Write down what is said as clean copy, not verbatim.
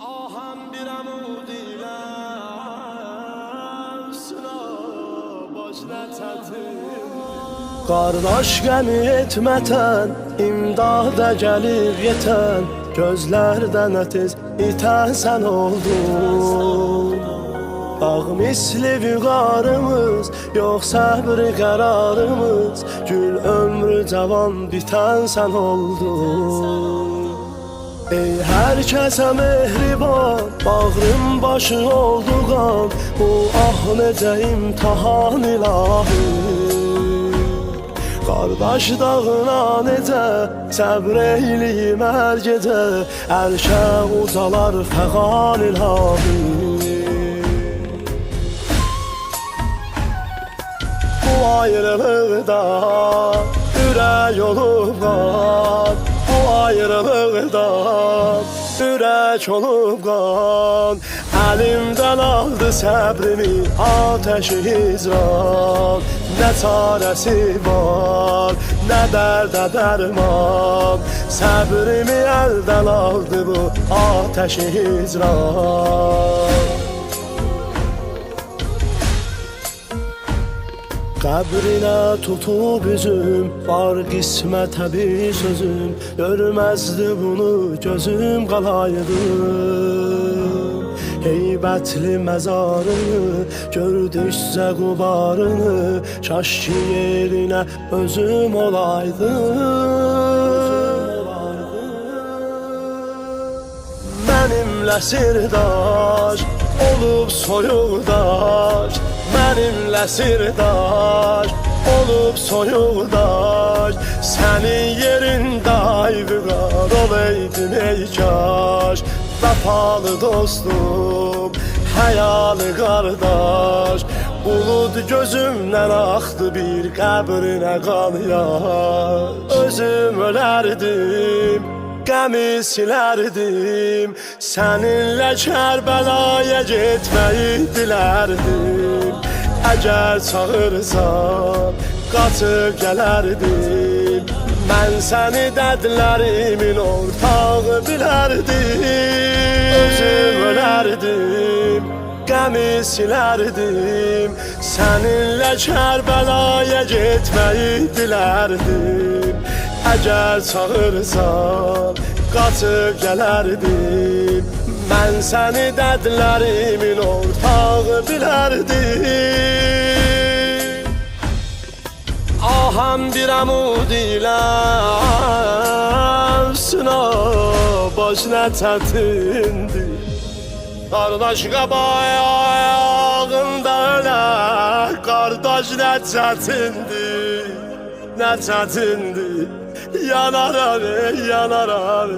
Aham bir amud ile sınav başına tətin. Qardaş qəmi etmətən, imdada gəlib yetən, gözlərdən ətiz itən sən oldun. Ağ misli vüqarımız, yox səbri qərarımız, gül ömrü cavan bitən sən oldun. Ey hər kəsə mehriban, bağrım başı oldu qan, bu ah necə imtahan ilahi. Qardaş dağına necə səbr eyliyim hər gecə, ərşə uzalar fəqan ilahi. Bu ayrılıqda ürək olub qan, bu ayrılıqda ürək olub qan, əlimdən aldı səbrimi ateşi hicran. Nə çarəsi var, nə dərdə dərman, səbrimi əldən aldı bu ateşi hicran. Qəbrinə tutub üzüm, var qismətə bir sözüm, görməzdi bunu gözüm qalaydım. Heybətli məzarını, gördükcə qubarını, kaş ki yerinə özüm olaydım. Mənimlə sirdaş olub soyuqdaş, mənimlə sirdaş olub soyuqdaş, sənin yerində ayvıqar olaydım ey kaş. Vəfalı dostum, həyalı qardaş, bulud gözümdən axdı bir qəbrinə qan yaş. Özüm ölərdim, qəmi silərdim, səninlə Kərbəlaya getməyi dilərdim. Əgər çağırsan, qaçıb gələrdim, mən səni dərdlərimin ortağı bilərdim. Özüm ölərdim, qəmi silərdim, səninlə Kərbəlaya getməyi dilərdim. Əgər çağırsan, qaçıb gələrdim, mən səni dərdlərimin ortağı bilərdim. Aham bir amud ilə sınav başına çətindir. Qardaş qabayağında ölə, qardaş nə çətindir, nə çətindir. Yanaram, yanaram.